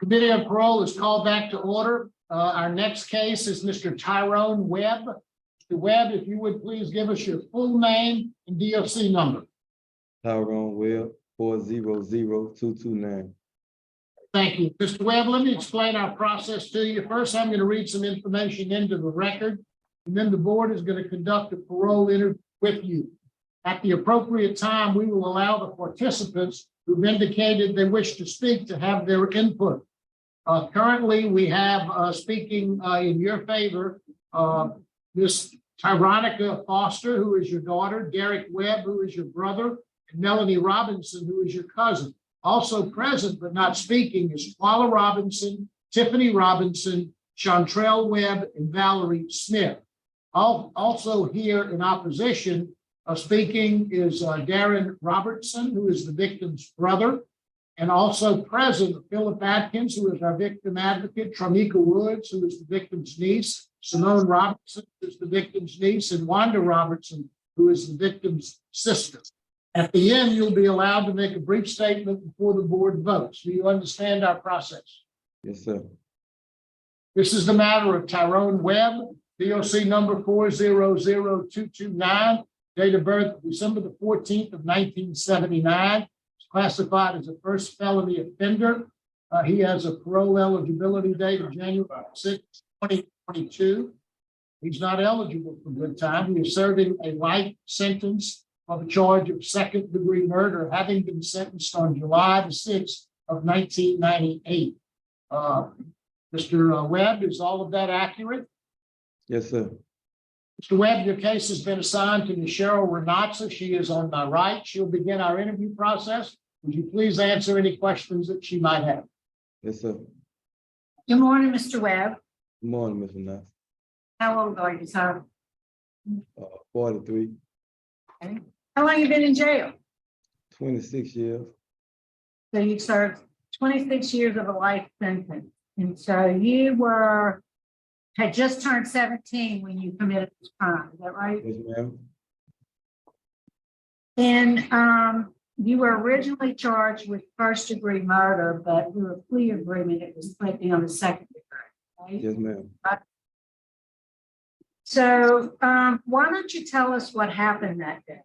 Committee on Parole is called back to order. Our next case is Mr. Tyrone Webb. Mr. Webb, if you would please give us your full name and DOC number. Tyrone Webb, 400229. Thank you. Mr. Webb, let me explain our process to you. First, I'm going to read some information into the record, and then the board is going to conduct a parole interview with you. At the appropriate time, we will allow the participants who've indicated they wish to speak to have their input. Currently, we have speaking in your favor, Ms. Tyronica Foster, who is your daughter, Derek Webb, who is your brother, and Melanie Robinson, who is your cousin. Also present but not speaking is Paula Robinson, Tiffany Robinson, Chantrell Webb, and Valerie Smith. Also here in opposition speaking is Darren Robertson, who is the victim's brother, and also present Philip Atkins, who is our victim advocate, Tramika Woods, who is the victim's niece, Simone Robertson, who is the victim's niece, and Wanda Robertson, who is the victim's sister. At the end, you'll be allowed to make a brief statement before the board votes. Do you understand our process? Yes, sir. This is the matter of Tyrone Webb, DOC number 400229, date of birth December the 14th of 1979. He's classified as a first felony offender. He has a parole eligibility date of January 6, 2022. He's not eligible for good time. He is serving a life sentence of a charge of second-degree murder, having been sentenced on July the 6th of 1998. Mr. Webb, is all of that accurate? Yes, sir. Mr. Webb, your case has been assigned to Ms. Cheryl Renatza. She is on my right. She'll begin our interview process. Would you please answer any questions that she might have? Yes, sir. Good morning, Mr. Webb. Good morning, Mr. Nuss. How old are you, sir? 43, Okay. How long you been in jail? 26 years. So you served 26 years of a life sentence. And so you had just turned 17 when you committed this crime. Is that right? Yes, ma'am. And you were originally charged with first-degree murder, but through a plea agreement, it was put down to second degree. Right? Yes, ma'am. So why don't you tell us what happened that day?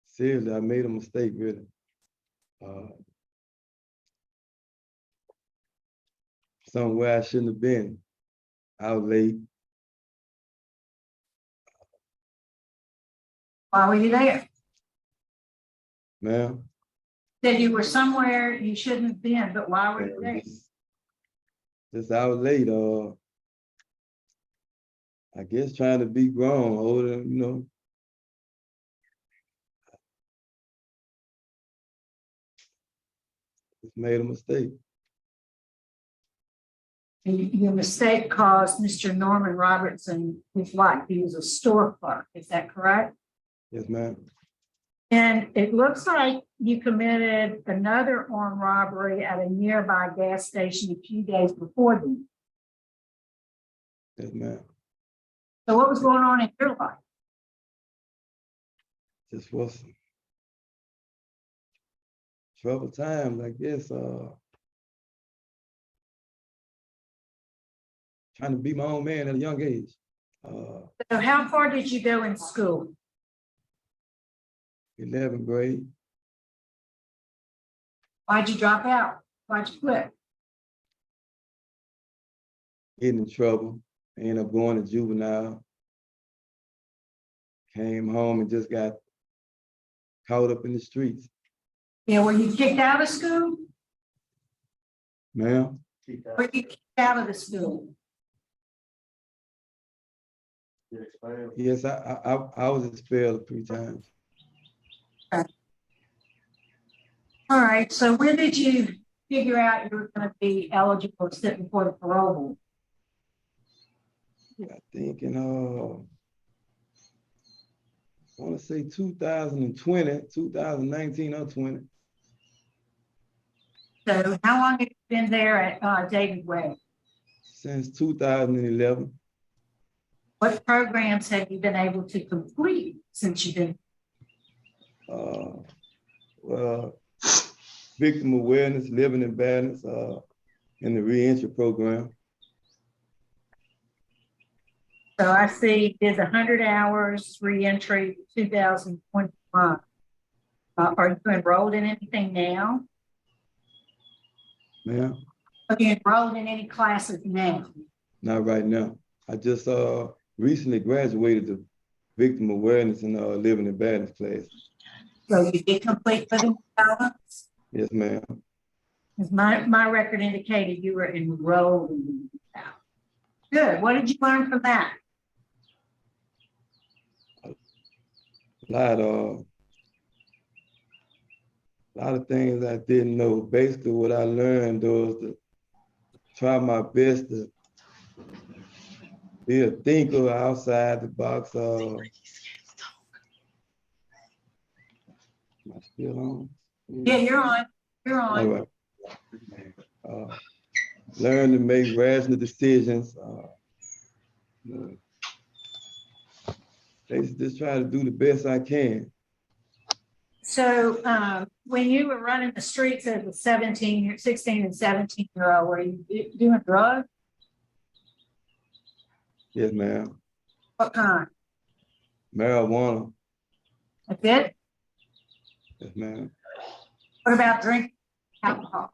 Seriously, I made a mistake, really. Somewhere I shouldn't have been. Out late. Why were you there? Ma'am. That you were somewhere you shouldn't have been, but why were you there? Just out late. I guess trying to be grown, older, you know. Just made a mistake. And your mistake caused Mr. Norman Robertson his life. He was a store clerk. Is that correct? Yes, ma'am. And it looks like you committed another armed robbery at a nearby gas station a few days before then. Yes, ma'am. So what was going on in your life? Just was some troubled times, I guess. Trying to be my own man at a young age. So how far did you go in school? 11th grade. Why'd you drop out? Why'd you quit? Getting in trouble. Ended up going to juvenile. Came home and just got caught up in the streets. Yeah, were you kicked out of school? Ma'am? Were you kicked out of the school? Yes, I was expelled 3 times. All right, so when did you figure out you were going to be eligible to sit before the parole board? I think in, I want to say 2020, 2019 or 20. So how long have you been there at David Webb? Since 2011. What programs have you been able to complete since you've been? well, victim awareness, living in balance, in the reentry program. So I see you did 100 hours reentry 2021. Are you enrolled in anything now? Ma'am, Are you enrolled in any classes now? not right now. I just recently graduated the victim awareness and living in balance class. So you did complete living in balance? Yes, ma'am. Because my record indicated you were enrolled in living in balance. Good. What did you learn from that? A lot of things I didn't know. Basically, what I learned was to try my best to be a thinker outside the box. Am I still on? Yeah, you're on. You're on. All right. Learn to make rational decisions. Basically, just try to do the best I can. So when you were running the streets as a 16 and 17-year-old, were you doing drugs? Yes, ma'am. What kind? Marijuana. That's it? Yes, ma'am. What about drinking alcohol?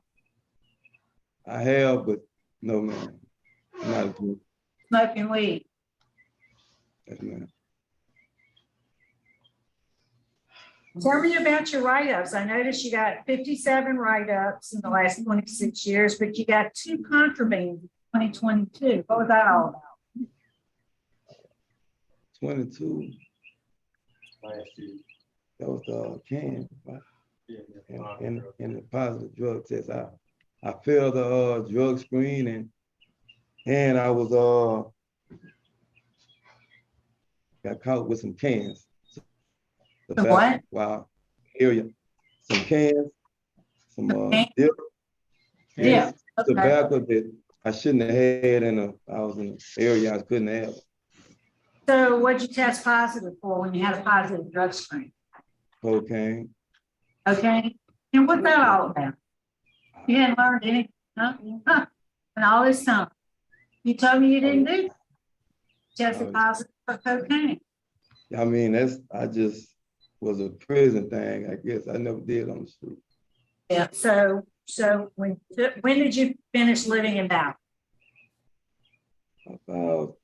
I have, but no, ma'am. Not a group. Smoking weed? Yes, ma'am. Tell me about your write-ups. I noticed you got 57 write-ups in the last 26 years, but you got 2 contrabands in 2022. What was that all about? 22. Last year. That was the can, right? Yeah. And the positive drug test. I failed the drug screen and I was got caught with some cans. The what? Wow. Area. Some cans, some dip. Yeah. Okay. Tobacco that I shouldn't have had I was in an area I couldn't have. So what'd you test positive for when you had a positive drug screen? Cocaine. Okay. And what's that all about? You hadn't learned anything, huh? And all this time. You told me you didn't do that. Tested positive for cocaine. I mean, I just was a prison thing, I guess. I never did on the street. Yeah. So when did you finish living in Dallas? About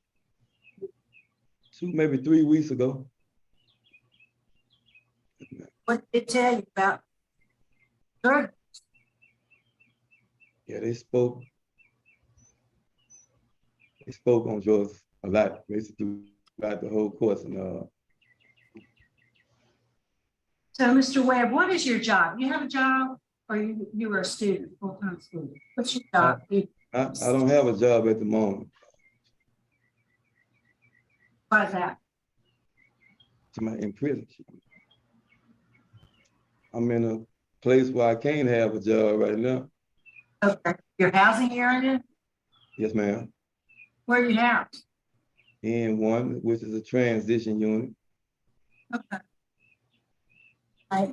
2, maybe 3 weeks ago. What did it tell you about drugs? Yeah, they spoke on drugs a lot, basically throughout the whole course. And So, Mr. Webb, what is your job? You have a job, or you were a student, full-time student? What's your job? I don't have a job at the moment. Why is that? In prison. I'm in a place where I can't have a job right now. Okay. Your housing area? Yes, ma'am. Where are you housed? In one, which is a transition unit. Okay.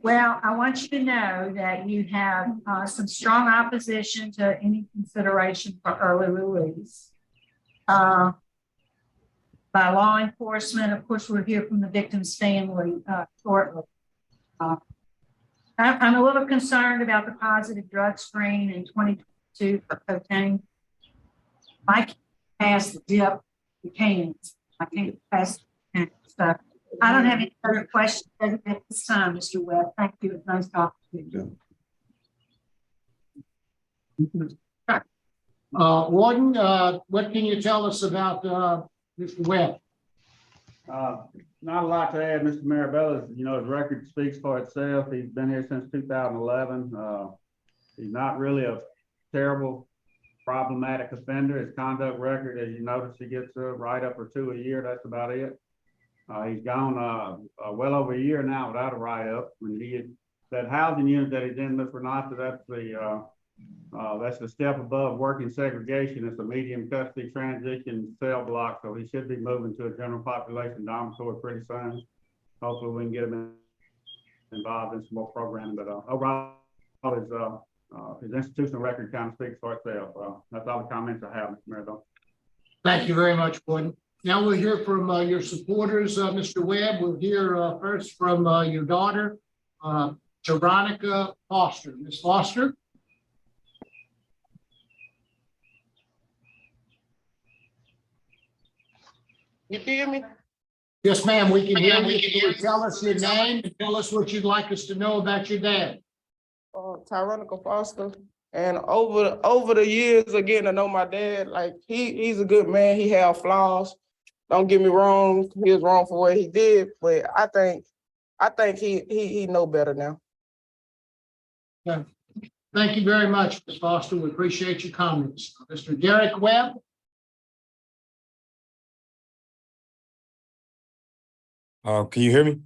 Well, I want you to know that you have some strong opposition to any consideration for early release by law enforcement. Of course, we'll hear from the victim's family shortly. I'm a little concerned about the positive drug screen in 2022 for cocaine. I can't pass the dip, the cans. I can't pass the stuff. I don't have any other questions at this time, Mr. Webb. Thank you. It's nice talking to you. Warden, what can you tell us about Mr. Webb? Not a lot to add, Mr. Marabella. You know, his record speaks for itself. He's been here since 2011. He's not really a terrible, problematic offender. His conduct record, as you notice, he gets a write-up or 2 a year. That's about it. He's gone well over a year now without a write-up. When that housing unit that he's in, Mr. Renata, that's the step above working segregation. It's a medium custody transition cell block, so he should be moving to a general population dormitory pretty soon. Hopefully we can get him involved in some more programming, but overall, his institutional record kind of speaks for itself. That's all the comments I have, Mr. Mayor. Thank you very much, Gordon. Now we'll hear from your supporters, Mr. Webb. We'll hear first from your daughter, Veronica Foster. Ms. Foster? You hear me? Yes, ma'am, we can hear you. Can you tell us your name and tell us what you'd like us to know about your dad? Tyrone Foster. And over the years, again, I know my dad, like he's a good man. He had flaws. Don't get me wrong, he was wrong for what he did, but I think he know better now. Thank you very much, Ms. Foster. We appreciate your comments. Mr. Derek Webb? Can you hear me?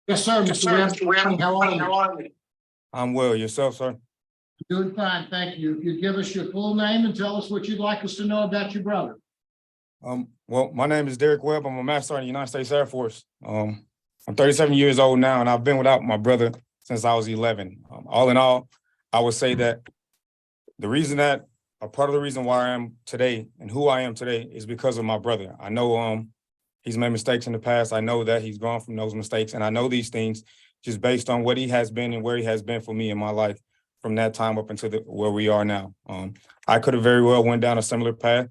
Yes, sir, Mr. Webb. How are you? I'm well. Yourself, sir? Doing fine, thank you. If you give us your full name and tell us what you'd like us to know about your brother. Well, my name is Derek Webb. I'm a master in the United States Air Force. I'm 37 years old now, and I've been without my brother since I was 11. All in all, I would say that a part of the reason why I am today and who I am today is because of my brother. I know he's made mistakes in the past. I know that he's grown from those mistakes, and I know these things just based on what he has been and where he has been for me in my life from that time up until where we are now. I could have very well went down a similar path,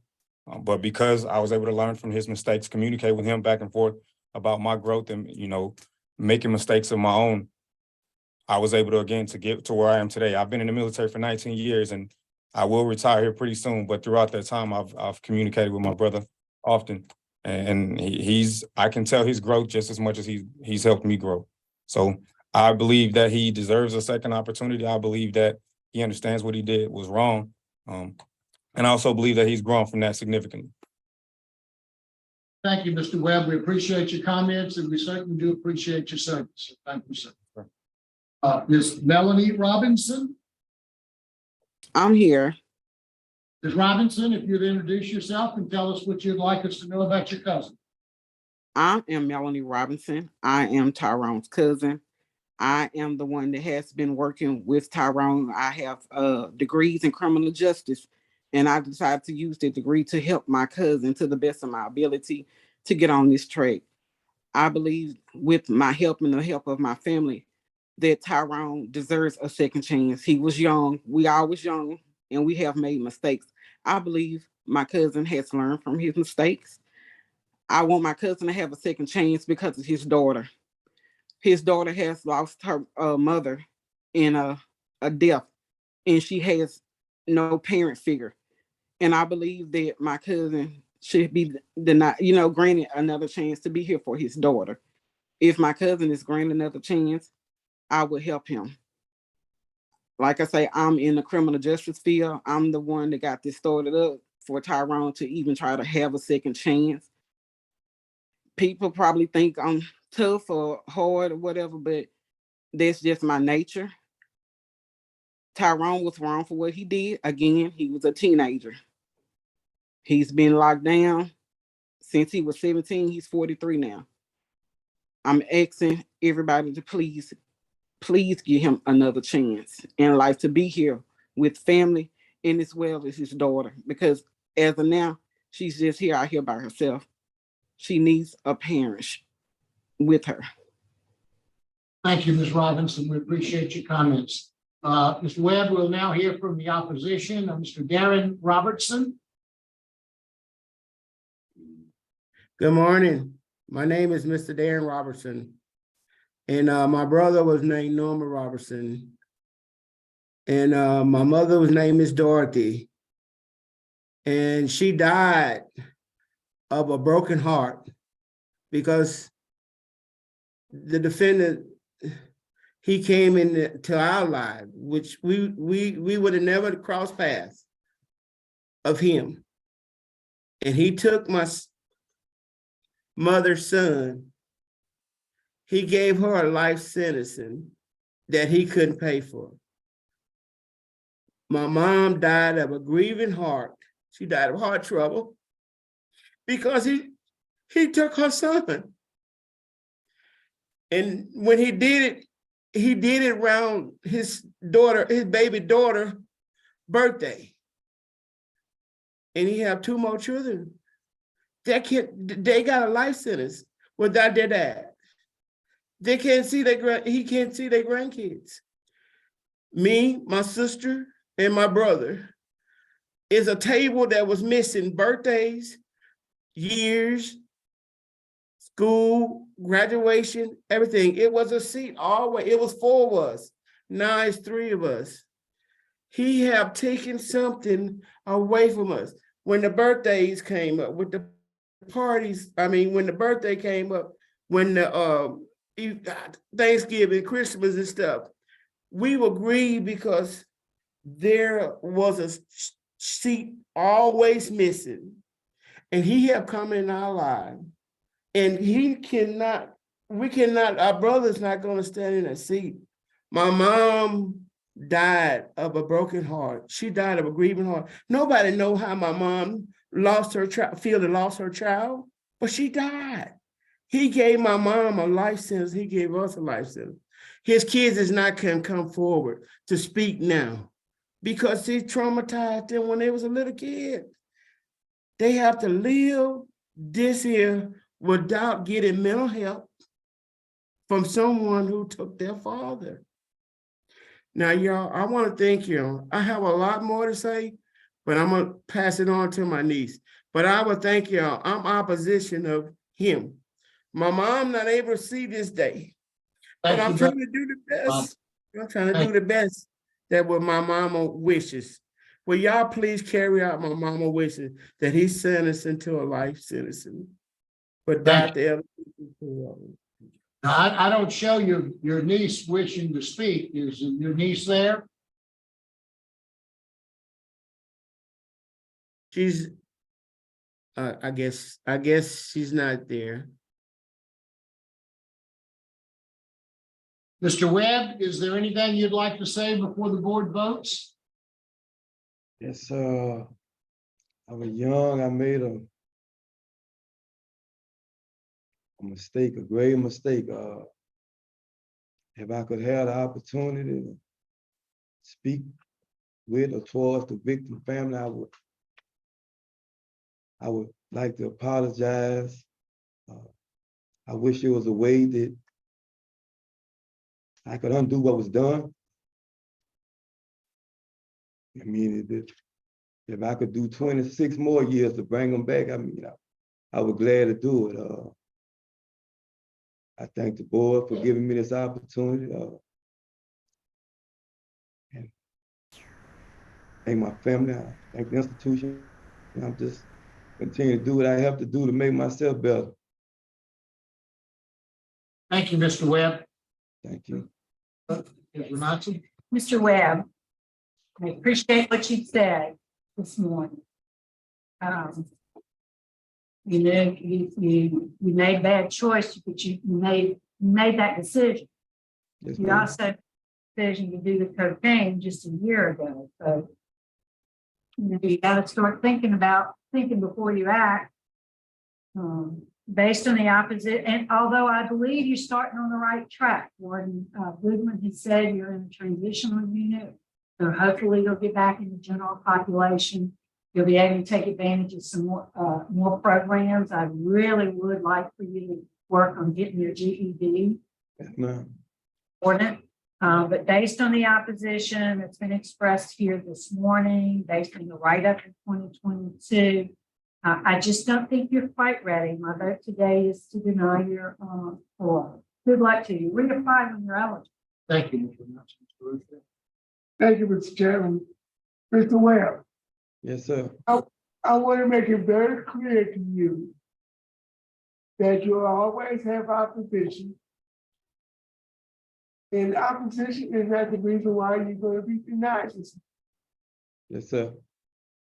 but because I was able to learn from his mistakes, communicate with him back and forth about my growth and, making mistakes of my own, I was able to get to where I am today. I've been in the military for 19 years and I will retire here pretty soon, but throughout that time, I've communicated with my brother often, and I can tell his growth just as much as he's helped me grow. So I believe that he deserves a second opportunity. I believe that he understands what he did was wrong. And I also believe that he's grown from that significantly. Thank you, Mr. Webb. We appreciate your comments and we certainly do appreciate your service. Thank you, sir. Ms. Melanie Robinson. I'm here. Ms. Robinson, if you'd introduce yourself and tell us what you'd like us to know about your cousin. I am Melanie Robinson. I am Tyrone's cousin. I am the one that has been working with Tyrone. I have degrees in criminal justice, and I decided to use that degree to help my cousin to the best of my ability to get on this track. I believe with my help and the help of my family that Tyrone deserves a second chance. He was young. We all was young, and we have made mistakes. I believe my cousin has learned from his mistakes. I want my cousin to have a second chance because of his daughter. His daughter has lost her mother in a death, and she has no parent figure. And I believe that my cousin should be denied, granted another chance to be here for his daughter. If my cousin is granted another chance, I will help him. Like I say, I'm in the criminal justice field. I'm the one that got this started up for Tyrone to even try to have a second chance. People probably think I'm tough or hard or whatever, but that's just my nature. Tyrone was wrong for what he did. Again, he was a teenager. He's been locked down since he was 17. He's 43 now. I'm asking everybody to please give him another chance in life to be here with family and as well as his daughter. Because as of now, she's just here out here by herself. She needs a parent with her. Thank you, Ms. Robinson. We appreciate your comments. Mr. Webb, we'll now hear from the opposition, Mr. Darren Robertson. Good morning. My name is Mr. Darren Robertson. And my brother was named Norman Robertson. And my mother was named Miss Dorothy. And she died of a broken heart because the defendant, he came into our life, which we would have never crossed paths of him. And he took my mother's son. He gave her a life sentence that he couldn't pay for. My mom died of a grieving heart. She died of heart trouble because he took her son. And when he did it, he did it around his daughter, his baby daughter birthday. And he have 2 more children. That kid, they got a life sentence without their dad. They can't see he can't see their grandkids. Me, my sister, and my brother is a table that was missing birthdays, years, school, graduation, everything. It was a seat always. It was 4 of us. Now it's 3 of us. He have taken something away from us. When the birthdays came up, with the parties, when the birthday came up, when the Thanksgiving, Christmas and stuff, we were grieved because there was a seat always missing. And he have come in our life. And our brother's not gonna stand in that seat. My mom died of a broken heart. She died of a grieving heart. Nobody know how my mom lost her child, but she died. He gave my mom a life sentence. He gave us a life sentence. His kids can come forward to speak now because he traumatized them when they was a little kid. They have to live this here without getting mental help from someone who took their father. Now, y'all, I want to thank you. I have a lot more to say, but I'm going to pass it on to my niece. But I would thank y'all. I'm opposition of him. My mom not able to see this day, but I'm trying to do the best. I'm trying to do the best that what my mama wishes. Will y'all please carry out my mama wishes that he's sentenced into a life sentence, but not the other people. Now, I don't show your niece wishing to speak. Is your niece there? She's, I guess she's not there. Mr. Webb, is there anything you'd like to say before the board votes? Yes, I was young. I made a mistake, a grave mistake. If I could have the opportunity to speak with or towards the victim family, I would like to apologize. I wish there was a way that I could undo what was done. I mean, if I could do 26 more years to bring them back, I was glad to do it. I thank the board for giving me this opportunity. And thank my family, I thank the institution. And I'm just continue to do what I have to do to make myself better. Thank you, Mr. Webb. Thank you. Mr. Webb, I appreciate what you said this morning. You know, you made bad choice, but you made that decision. Yes, You ma'am. also decision to do the cocaine just a year ago. So you got to start thinking before you act. Based on the opposite, and although I believe you're starting on the right track, Warden Goodwin has said you're in a transitional unit, so hopefully you'll get back in the general population. You'll be able to take advantage of some more programs. I really would like for you to work on getting your GED. Yes, ma'am. But based on the opposition that's been expressed here this morning, based on the write-up in 2022, I just don't think you're quite ready. My vote today is to deny your parole. Good luck to you. Reapply when you're eligible. Thank you, Mr. Johnson. Thank you, Mr. Chairman. Mr. Webb, Yes, sir. I want to make it very clear to you that you'll always have opposition. And opposition is not the reason why you're going to be denied this. Yes, sir.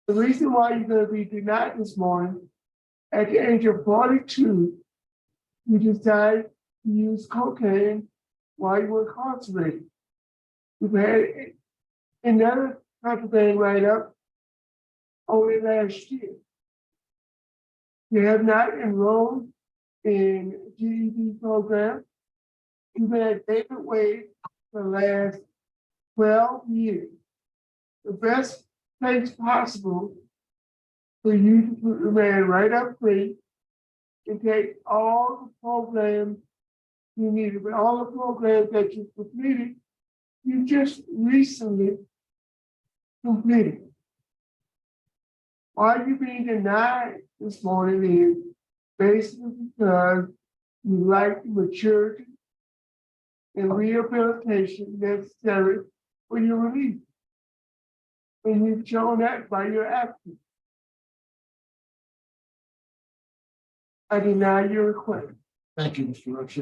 The reason why you're going to be denied this morning, at the age of 42, you decided to use cocaine while you were incarcerated. You've had another contraband write-up only last year. You have not enrolled in GED program. You've had David Wade for the last 12 years. The best place possible for you to put the man right up free and take all the programs you needed, but all the programs that you completed, you just recently completed. Why you being denied this morning is basically because you lack the maturity and rehabilitation necessary for your release. And you've shown that by your actions. I deny your request. Thank you, Mr. Roche.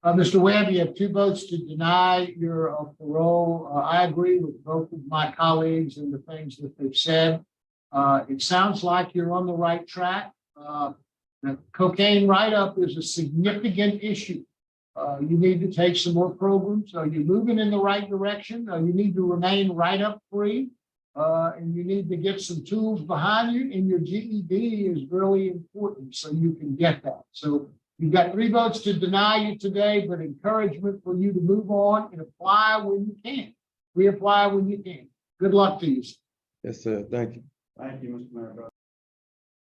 Mr. Webb, you have 2 votes to deny your parole. I agree with both of my colleagues and the things that they've said. It sounds like you're on the right track. The cocaine write-up is a significant issue. You need to take some more programs. You're moving in the right direction. You need to remain write-up free. And you need to get some tools behind you, and your GED is really important so you can get that. So you've got 3 votes to deny you today, but encouragement for you to move on and apply when you can. Reapply when you can. Good luck to you. Yes, sir. Thank you. Thank you, Mr. Mayor.